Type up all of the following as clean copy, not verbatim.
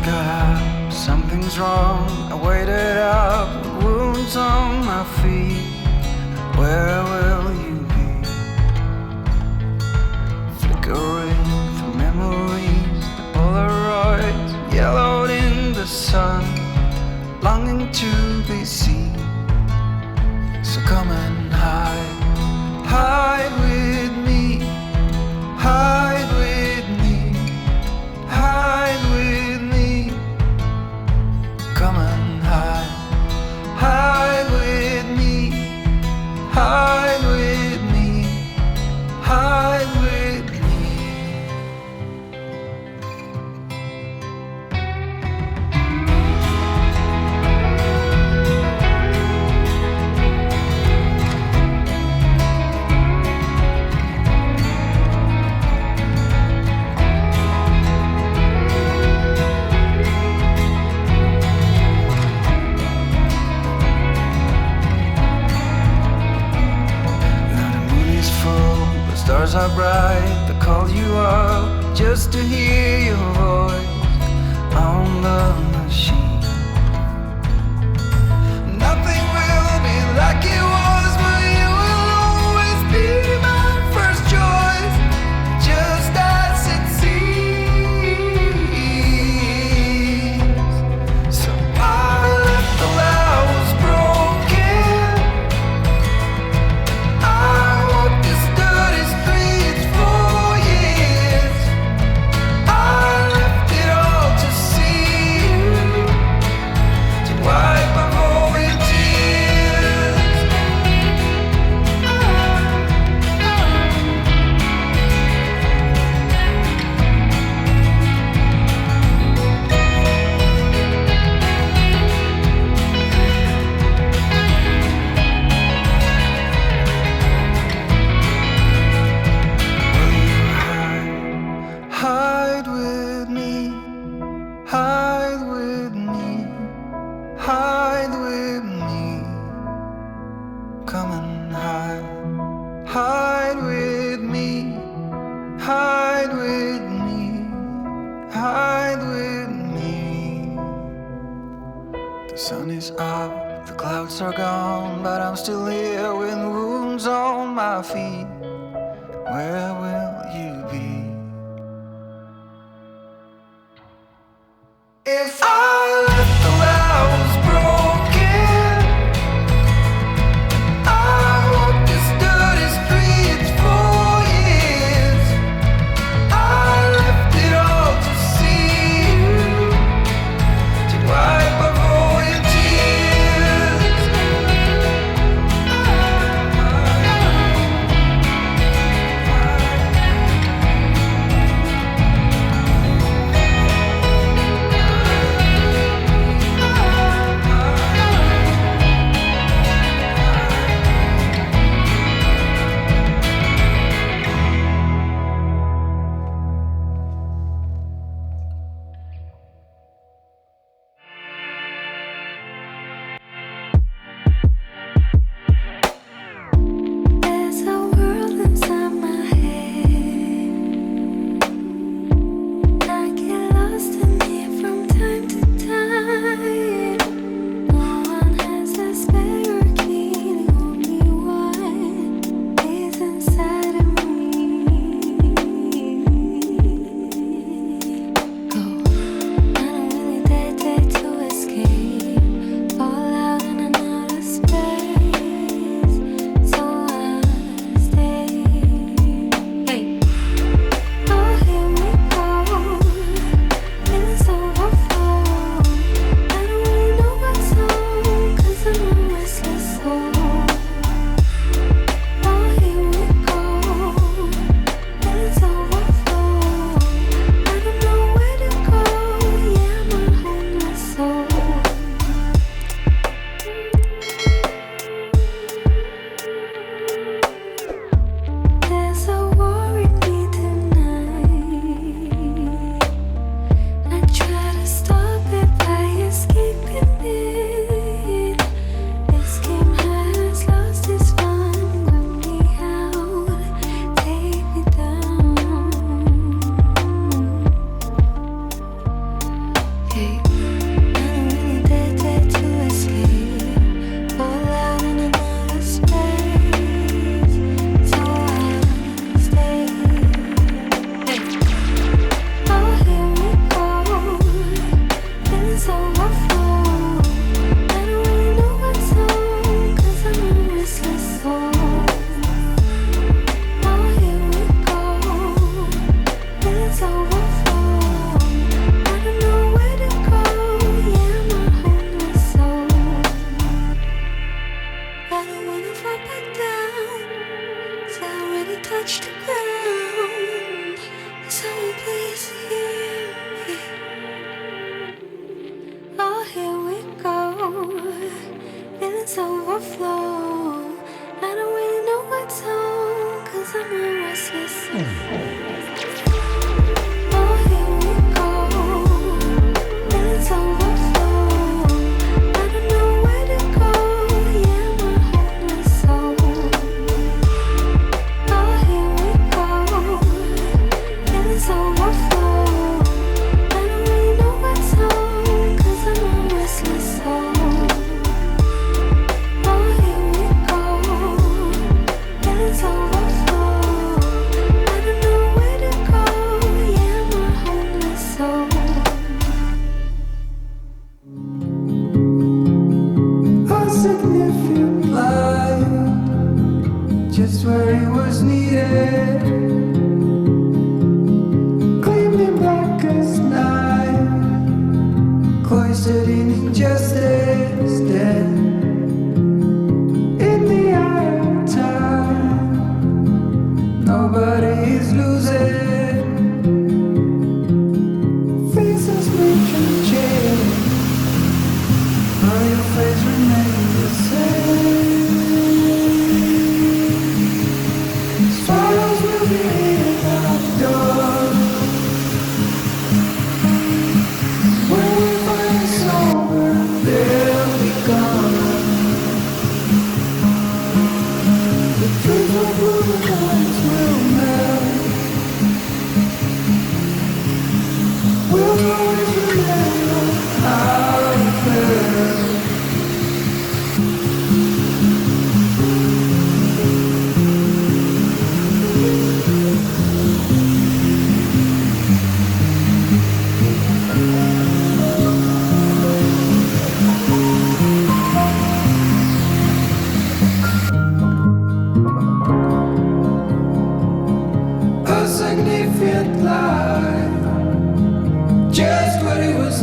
got up, something's wrong. I waited up, wounds on my feet. Where will you be? Flickering through memories, the Polaroids yellowed in the sun, longing to be seen. So come and hide with me, hide with me, hide with me. Come and hide with me, hide with me, hide with me. Stars are bright, they call you up just to hear your voice on the machine. Nothing will be like it was, but you will always be my first choice, just as it seems. So I left the hours broken. I walked this dirty streets for years. I left it all to see you, to wipe away your tears. Will you hide with me, hide with me, hide with me. Come and hide with me, hide with me, hide with me. The sun is up, the clouds are gone, but I'm still here with wounds on my feet. Where will you be? If I left the hours broken, I walked this dirty streets for years. I left it all to see you, to wipe away your tears.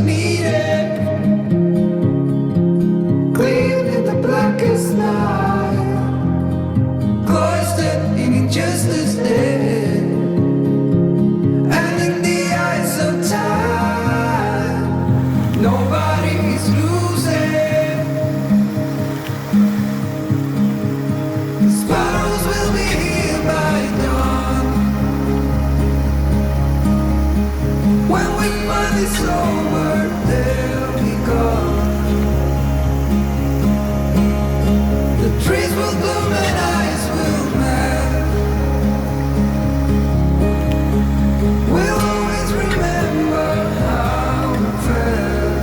needed. Clean in the blackest night, cloistered in injustice dead, and in the eyes of time, nobody is losing. The sparrows will be here by dawn. When we find this over, they'll be gone. The trees will bloom and eyes will melt. We'll always remember how it felt.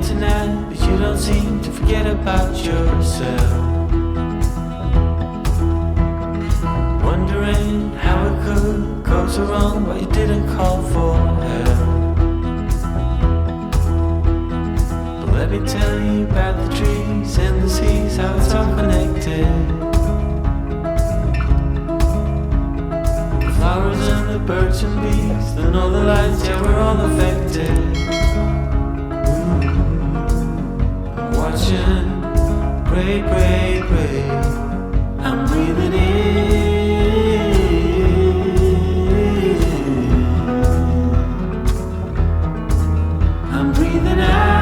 Tonight, but you don't seem to forget about yourself. Wondering how it could go so wrong, but you didn't call for help. But let me tell you about the trees and the seas, how it's all connected. The flowers and the birds and bees, then all the lights, yeah, we're all affected. Watching, pray, pray, pray. I'm breathing in. I'm breathing out.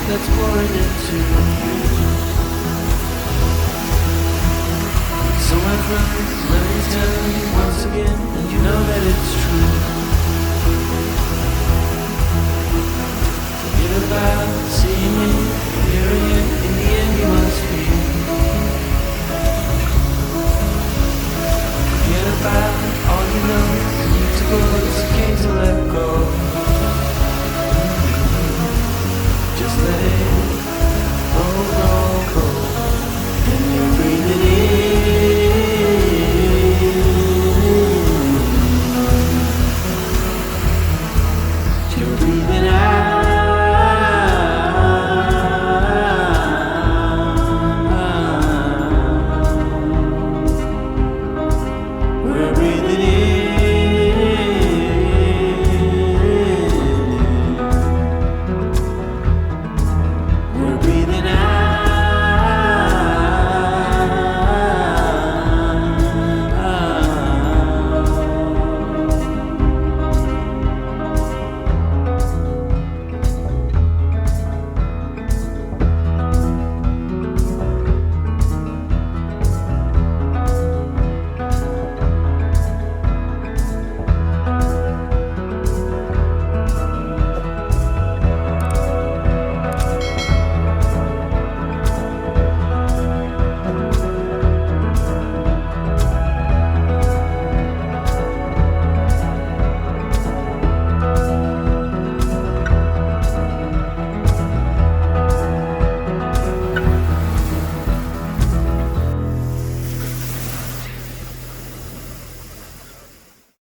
That's pouring into you. So my friend, let me tell you once again, and you know that it's true. Forget about seeing